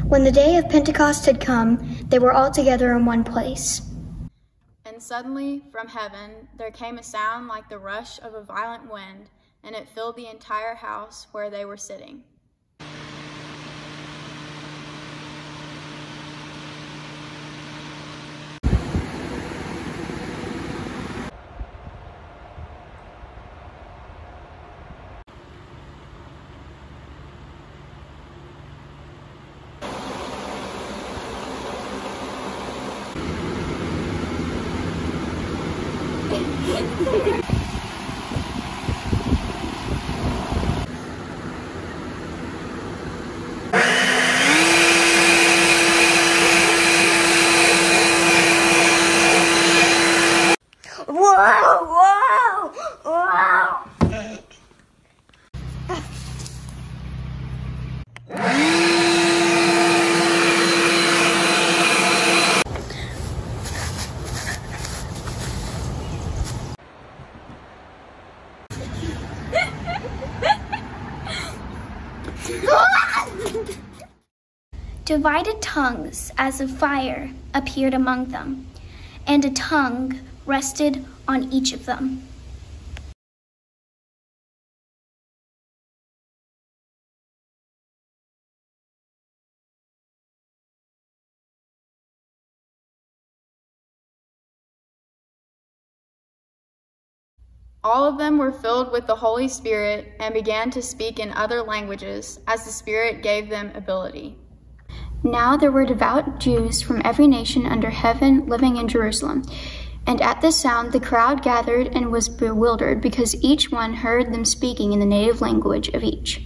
When the day of Pentecost had come, they were all together in one place. And suddenly, from heaven, there came a sound like the rush of a violent wind, and it filled the entire house where they were sitting. Divided tongues as of fire appeared among them, and a tongue rested on each of them. All of them were filled with the Holy Spirit and began to speak in other languages as the Spirit gave them ability. Now there were devout Jews from every nation under heaven living in Jerusalem. And at this sound the crowd gathered and was bewildered, because each one heard them speaking in the native language of each.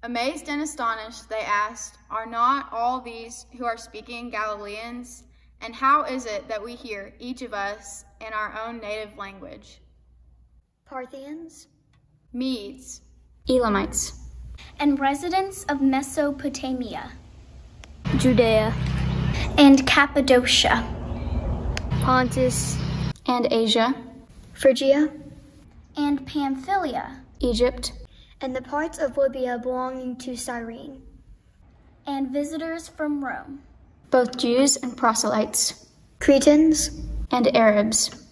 Amazed and astonished, they asked, "Are not all these who are speaking Galileans? And how is it that we hear, each of us, in our own native language?" Parthians, Medes, Elamites, and residents of Mesopotamia, Judea, and Cappadocia, Pontus, and Asia, Phrygia, and Pamphylia, Egypt, and the parts of Libya belonging to Cyrene, and visitors from Rome, both Jews and proselytes, Cretans, and Arabs.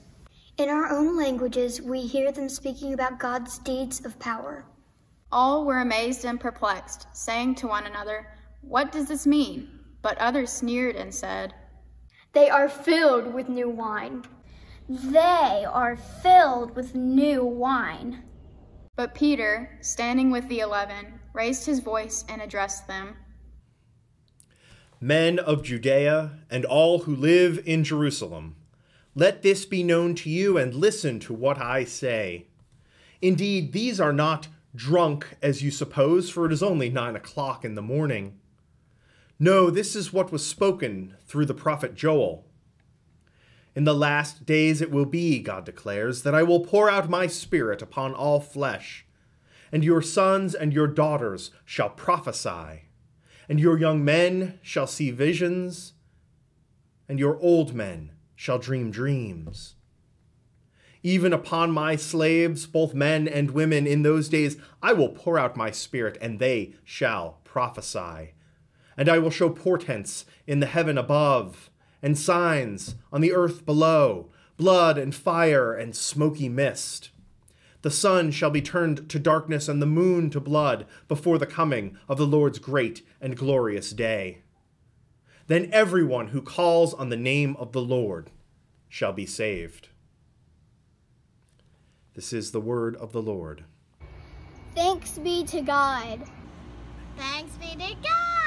In our own languages, we hear them speaking about God's deeds of power. All were amazed and perplexed, saying to one another, "What does this mean?" But others sneered and said, "They are filled with new wine." They are filled with new wine. But Peter, standing with the 11, raised his voice and addressed them. Men of Judea and all who live in Jerusalem, let this be known to you, and listen to what I say. Indeed, these are not drunk as you suppose, for it is only 9 o'clock in the morning. No, this is what was spoken through the prophet Joel. In the last days it will be, God declares, that I will pour out my spirit upon all flesh, and your sons and your daughters shall prophesy, and your young men shall see visions, and your old men shall dream dreams. Even upon my slaves, both men and women, in those days I will pour out my spirit, and they shall prophesy. And I will show portents in the heaven above, and signs on the earth below, blood and fire and smoky mist. The sun shall be turned to darkness and the moon to blood before the coming of the Lord's great and glorious day. Then everyone who calls on the name of the Lord shall be saved. This is the word of the Lord. Thanks be to God. Thanks be to God.